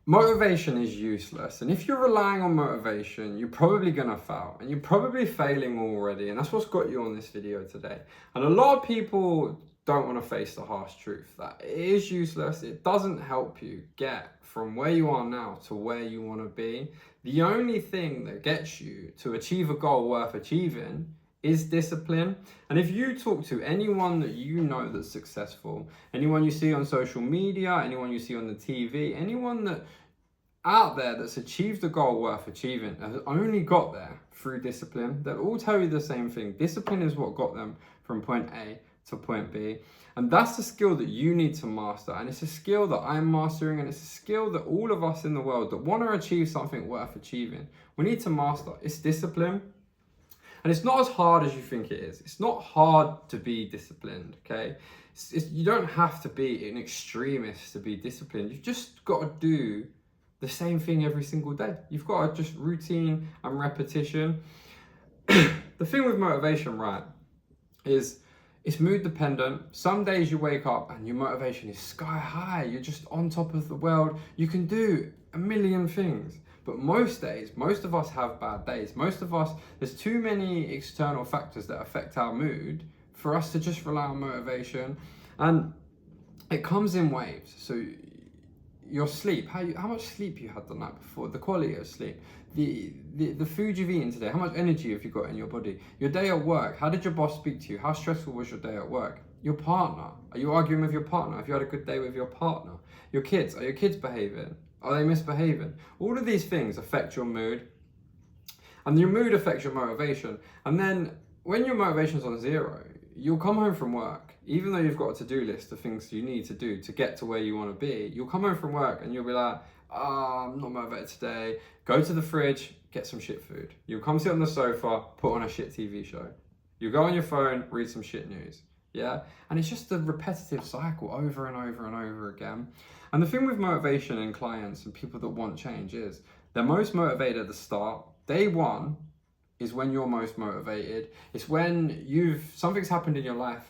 Motivation is useless. And if you're relying on motivation, you're probably going to fail. And you're probably failing already. And that's what's got you on this video today. And a lot of people don't want to face the harsh truth that it is useless. It doesn't help you get from where you are now to where you want to be. The only thing that gets you to achieve a goal worth achieving is discipline. And if you talk to anyone that you know that's successful, anyone you see on social media, anyone you see on the TV, anyone that out there that's achieved a goal worth achieving has only got there through discipline, they'll all tell you the same thing. Discipline is what got them from point A to point B. And that's the skill that you need to master. And it's a skill that I'm mastering, and it's a skill that all of us in the world that want to achieve something worth achieving, we need to master. It's discipline. And it's not as hard as you think it is. It's not hard to be disciplined, okay? You don't have to be an extremist to be disciplined. You've just got to do the same thing every single day. You've got to just routine and repetition. The thing with motivation, right, is it's mood dependent. Some days you wake up and your motivation is sky high. You're just on top of the world. You can do a million things. But most days, most of us have bad days. Most of us, there's too many external factors that affect our mood for us to just rely on motivation. And it comes in waves. So your sleep, how much sleep you had the night before, the quality of sleep, the food you've eaten today, how much energy have you got in your body, your day at work, how did your boss speak to you, how stressful was your day at work, your partner, are you arguing with your partner, have you had a good day with your partner, your kids, are your kids behaving? Are they misbehaving? All of these things affect your mood, and your mood affects your motivation. And then when your motivation's on zero, you'll come home from work, even though you've got a to-do list of things you need to do to get to where you want to be. You'll come home from work and you'll be like, I'm not motivated today. Go to the fridge, get some shit food. You'll come sit on the sofa, put on a shit TV show. You'll go on your phone, read some shit news. Yeah? And it's just a repetitive cycle over and over and over again. And the thing with motivation in clients and people that want change is they're most motivated at the start. Day one is when you're most motivated. It's when something's happened in your life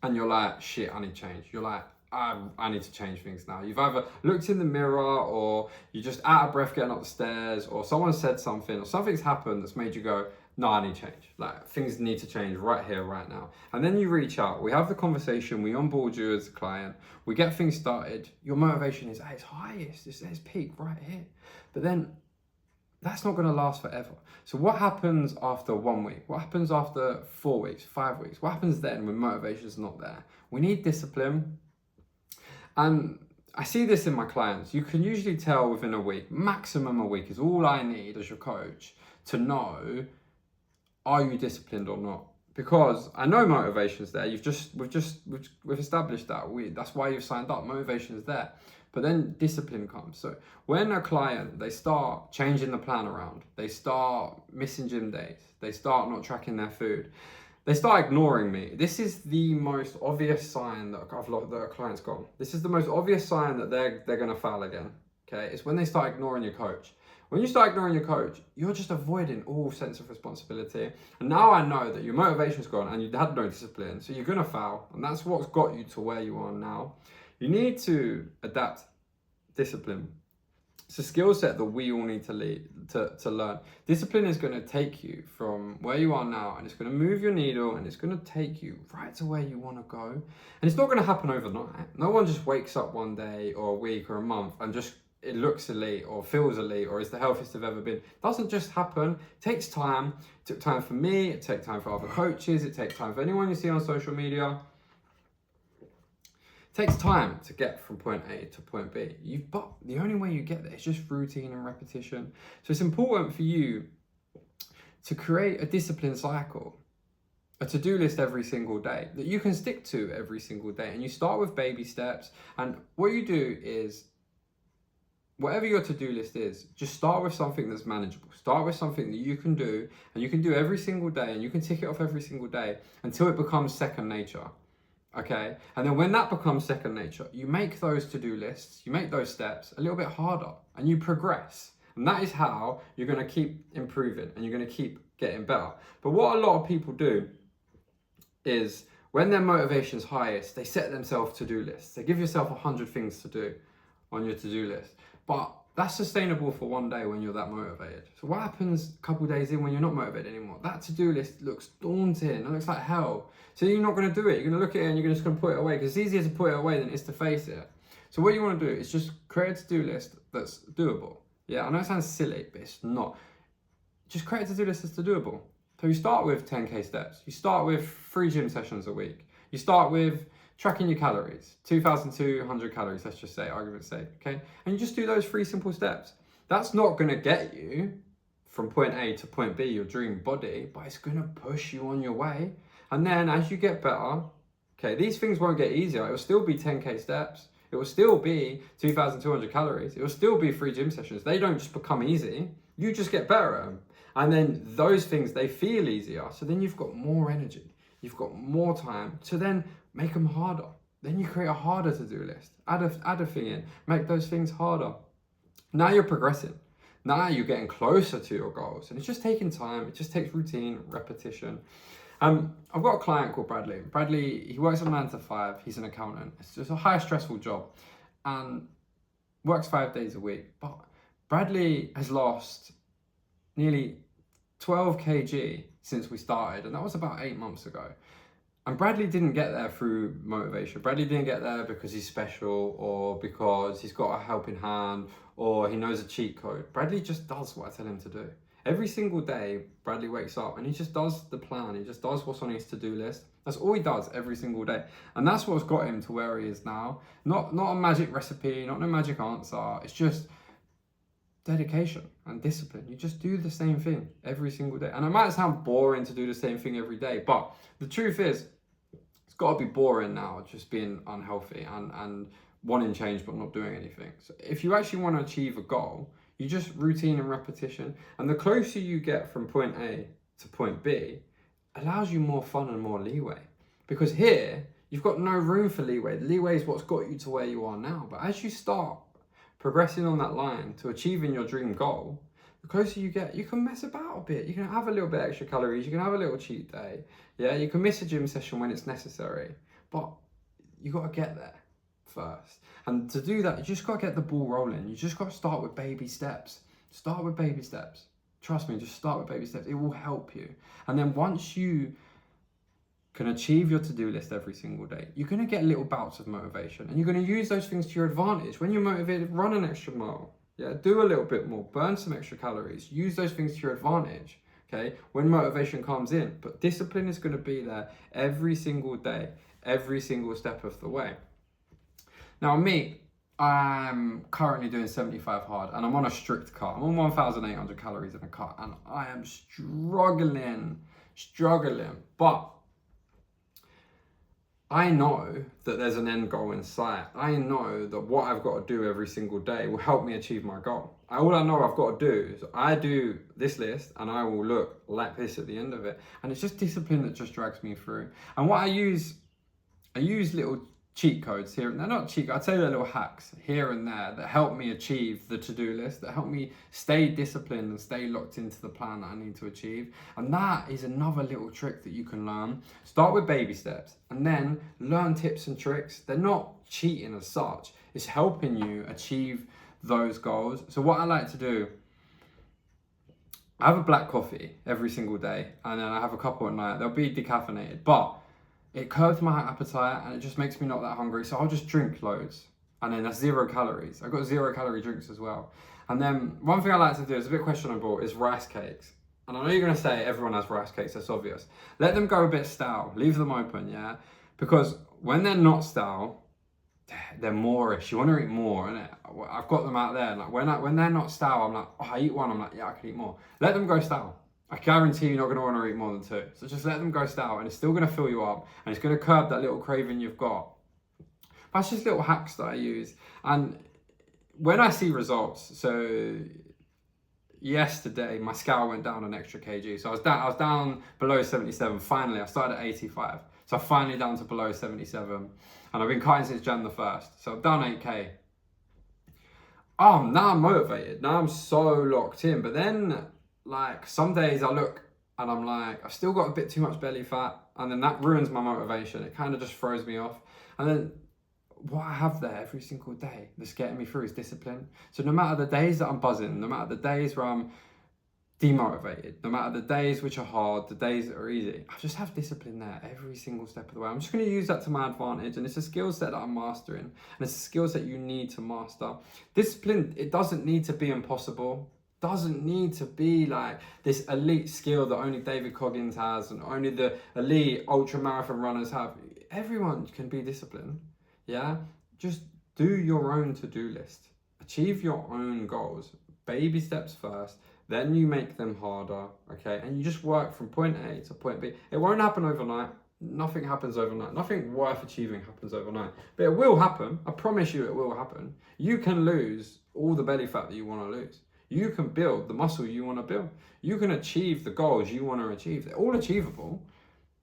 and you're like, shit, I need change. You're like, I need to change things now. You've either looked in the mirror, or you're just out of breath getting up the stairs, or someone said something, or something's happened that's made you go, no, I need change. Like, things need to change right here, right now. And then you reach out, we have the conversation, we onboard you as a client, we get things started. Your motivation is at its highest, it's at its peak right here. But then that's not going to last forever. So what happens after 1 week? What happens after 4 weeks, 5 weeks? What happens then when motivation's not there? We need discipline. And I see this in my clients. You can usually tell within a week, maximum a week is all I need as your coach to know, are you disciplined or not? Because I know motivation's there. We've established that. That's why you've signed up. Motivation is there. But then discipline comes. So when a client, they start changing the plan around, they start missing gym days, they start not tracking their food, they start ignoring me. This is the most obvious sign that a client's gone. This is the most obvious sign that they're going to fail again. Okay, it's when they start ignoring your coach. When you start ignoring your coach, you're just avoiding all sense of responsibility. And now I know that your motivation's gone and you had no discipline, so you're going to fail. And that's what's got you to where you are now. You need to adapt discipline. It's a skill set that we all need to learn. Discipline is going to take you from where you are now, and it's going to move your needle, and it's going to take you right to where you want to go. And it's not going to happen overnight. No one just wakes up one day or a week or a month and just it looks elite or feels elite or is the healthiest they've ever been. It doesn't just happen. It takes time. It took time for me. It takes time for other coaches. It takes time for anyone you see on social media. It takes time to get from point A to point B. But the only way you get there is just routine and repetition. So it's important for you to create a discipline cycle, a to-do list every single day that you can stick to every single day. And you start with baby steps. And what you do is, whatever your to-do list is, just start with something that's manageable. Start with something that you can do, and you can do every single day, and you can tick it off every single day until it becomes second nature. Okay? And then when that becomes second nature, you make those to-do lists, you make those steps a little bit harder, and you progress. And that is how you're going to keep improving, and you're going to keep getting better. But what a lot of people do is, when their motivation's highest, they set themselves to-do lists. They give yourself 100 things to do on your to-do list. But that's sustainable for one day when you're that motivated. So what happens a couple days in when you're not motivated anymore? That to-do list looks daunting. It looks like hell. So you're not going to do it. You're going to look at it and you're just going to put it away, because it's easier to put it away than it is to face it. So what you want to do is just create a to-do list that's doable. Yeah, I know it sounds silly, but it's not. Just create a to-do list that's doable. So you start with 10K steps. You start with 3 gym sessions a week. You start with tracking your calories, 2,200 calories, let's just say, argument's sake, okay? And you just do those 3 simple steps. That's not gonna get you from point A to point B, your dream body, but it's gonna push you on your way. And then as you get better, okay, these things won't get easier. It will still be 10K steps. It will still be 2,200 calories. It will still be 3 gym sessions. They don't just become easy. You just get better at them. And then those things, they feel easier. So then you've got more energy. You've got more time to then make them harder. Then you create a harder to-do list. Add a thing in. Make those things harder. Now you're progressing. Now you're getting closer to your goals. And it's just taking time. It just takes routine, repetition. I've got a client called Bradley. Bradley, he works a 9 to 5. He's an accountant. It's just a high stressful job. And works 5 days a week. But Bradley has lost nearly 12 kg since we started, and that was about 8 months ago. And Bradley didn't get there through motivation. Bradley didn't get there because he's special, or because he's got a helping hand, or he knows a cheat code. Bradley just does what I tell him to do. Every single day, Bradley wakes up and he just does the plan. He just does what's on his to-do list. That's all he does every single day. And that's what's got him to where he is now. Not a magic recipe, not a magic answer. It's just dedication and discipline. You just do the same thing every single day. And it might sound boring to do the same thing every day, but the truth is, it's got to be boring now, just being unhealthy and wanting change but not doing anything. So if you actually want to achieve a goal, you just routine and repetition. And the closer you get from point A to point B, allows you more fun and more leeway. Because here, you've got no room for leeway. The leeway is what's got you to where you are now. But as you start progressing on that line to achieving your dream goal, the closer you get, you can mess about a bit. You can have a little bit extra calories. You can have a little cheat day. Yeah, you can miss a gym session when it's necessary. But you got to get there first. And to do that, you just got to get the ball rolling. You just got to start with baby steps. Start with baby steps. Trust me, just start with baby steps. It will help you. And then once you can achieve your to-do list every single day, you're going to get little bouts of motivation, and you're going to use those things to your advantage. When you're motivated, run an extra mile. Yeah, do a little bit more, burn some extra calories, use those things to your advantage. Okay, when motivation comes in, but discipline is going to be there every single day, every single step of the way. Now me, I'm currently doing 75 hard, and I'm on a strict cut. I'm on 1,800 calories in a cut, and I am struggling, but I know that there's an end goal in sight. I know that what I've got to do every single day will help me achieve my goal. All I know I've got to do is I do this list and I will look like this at the end of it. And it's just discipline that just drags me through. And what I use little cheat codes here, and they're not cheat codes, I'd say they're little hacks here and there that help me achieve the to-do list, that help me stay disciplined and stay locked into the plan that I need to achieve. And that is another little trick that you can learn. Start with baby steps and then learn tips and tricks. They're not cheating as such, it's helping you achieve those goals. So what I like to do, I have a black coffee every single day, and then I have a couple at night. They'll be decaffeinated, but it curbs my appetite and it just makes me not that hungry. So I'll just drink loads, and then that's 0 calories. I've got 0 calorie drinks as well. And then one thing I like to do, is a bit questionable, is rice cakes. And I know you're gonna say everyone has rice cakes, that's obvious. Let them go a bit stale, leave them open, yeah? Because when they're not stale, they're moreish. You wanna eat more, innit? I've got them out there, like when they're not stale, I'm like, oh, I eat one, I'm like, yeah, I can eat more. Let them go stale. I guarantee you're not going to want to eat more than 2. So just let them go stale, and it's still going to fill you up, and it's going to curb that little craving you've got. That's just little hacks that I use. And when I see results, so yesterday my scale went down an extra kg. So I was down below 77. Finally, I started at 85. So I'm finally down to below 77. And I've been cutting since Jan the 1st. So I'm down 8k. Oh, now I'm motivated. Now I'm so locked in. But then, like, some days I look and I'm like, I've still got a bit too much belly fat, and then that ruins my motivation. It kind of just throws me off. And then what I have there every single day that's getting me through is discipline. So no matter the days that I'm buzzing, no matter the days where I'm demotivated, no matter the days which are hard, the days that are easy, I just have discipline there every single step of the way. I'm just going to use that to my advantage, and it's a skill set that I'm mastering, and it's a skill set you need to master. Discipline, it doesn't need to be impossible, doesn't need to be like this elite skill that only David Coggins has and only the elite ultra marathon runners have. Everyone can be disciplined. Yeah, just do your own to-do list, achieve your own goals, baby steps first, then you make them harder, okay? And you just work from point A to point B. It won't happen overnight. Nothing happens overnight. Nothing worth achieving happens overnight, but it will happen. I promise you it will happen. You can lose all the belly fat that you want to lose. You can build the muscle you want to build. You can achieve the goals you want to achieve. They're all achievable.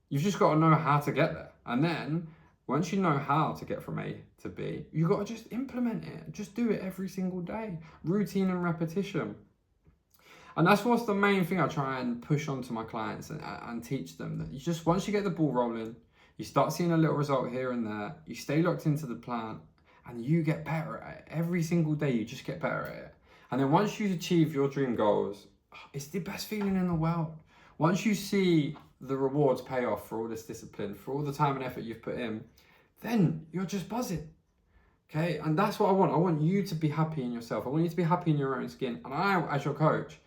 You've just got to know how to get there. And then once you know how to get from A to B, you got to just implement it. Just do it every single day. Routine and repetition. And that's what's the main thing I try and push onto my clients and teach them, that you just, once you get the ball rolling, you start seeing a little result here and there, you stay locked into the plan, and you get better at it. Every single day, you just get better at it. And then once you achieve your dream goals, it's the best feeling in the world. Once you see the rewards pay off for all this discipline, for all the time and effort you've put in, then you're just buzzing. Okay, and that's what I want. I want you to be happy in yourself. I want you to be happy in your own skin. And I, as your coach,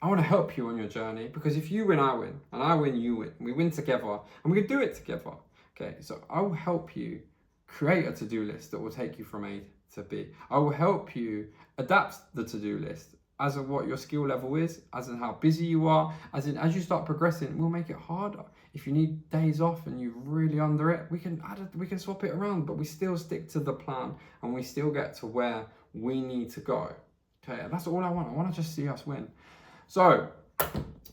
I want to help you on your journey, because if you win, I win, and I win, you win. We win together, and we can do it together. Okay, so I will help you create a to-do list that will take you from A to B. I will help you adapt the to-do list as of what your skill level is, as in how busy you are, as you start progressing, we'll make it harder. If you need days off and you're really under it, we can swap it around, but we still stick to the plan, and we still get to where we need to go. Okay, and that's all I want. I want to just see us win. So,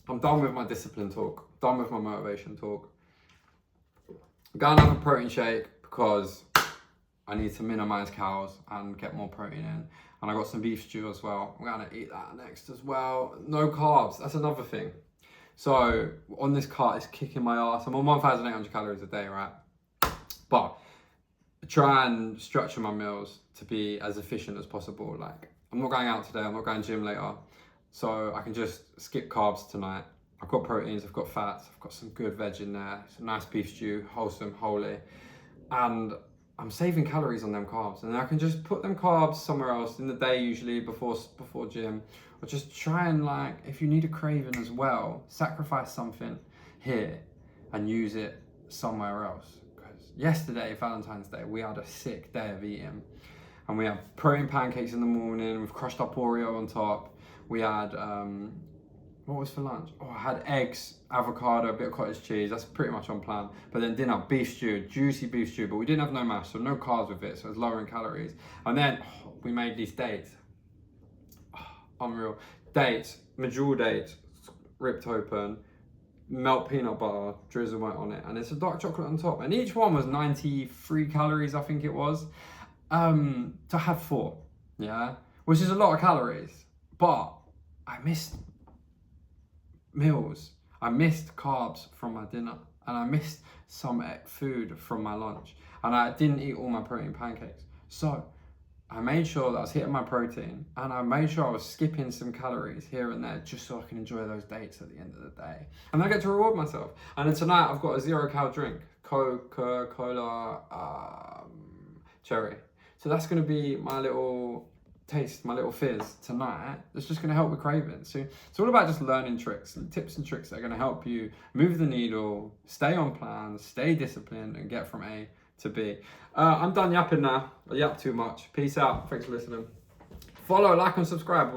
I'm done with my discipline talk, done with my motivation talk. I'm going to have a protein shake because I need to minimize calories and get more protein in. And I got some beef stew as well. I'm going to eat that next as well. No carbs, that's another thing. So, on this cart, it's kicking my ass. I'm on 1,800 calories a day, right? But I try and structure my meals to be as efficient as possible. Like, I'm not going out today, I'm not going to gym later. So I can just skip carbs tonight. I've got proteins, I've got fats, I've got some good veg in there. It's a nice beef stew, wholesome, holy. And I'm saving calories on them carbs. And I can just put them carbs somewhere else in the day, usually before gym. Or just try and, like, if you need a craving as well, sacrifice something here and use it somewhere else. Because yesterday, Valentine's Day, we had a sick day of eating. And we had protein pancakes in the morning with crushed up Oreo on top. We had, what was for lunch? Oh, I had eggs, avocado, a bit of cottage cheese. That's pretty much on plan. But then dinner, beef stew, juicy beef stew. But we didn't have no mash, so no carbs with it. So it was lower in calories. And then we made these dates. Oh, unreal. Dates, medjool dates, ripped open, melt peanut butter, drizzle went on it. And it's a dark chocolate on top. And each one was 93 calories, I think it was. To have 4, yeah? Which is a lot of calories. But I missed meals. I missed carbs from my dinner, and I missed some food from my lunch, and I didn't eat all my protein pancakes. So I made sure that I was hitting my protein, and I made sure I was skipping some calories here and there just so I can enjoy those dates at the end of the day. And I get to reward myself. And then tonight I've got a 0-cal drink, Coca-Cola cherry. So that's going to be my little taste, my little fizz tonight. That's just going to help with cravings. So it's all about just learning tricks, tips and tricks that are going to help you move the needle, stay on plan, stay disciplined, and get from A to B. I'm done yapping now. I yapped too much. Peace out. Thanks for listening. Follow, like, and subscribe.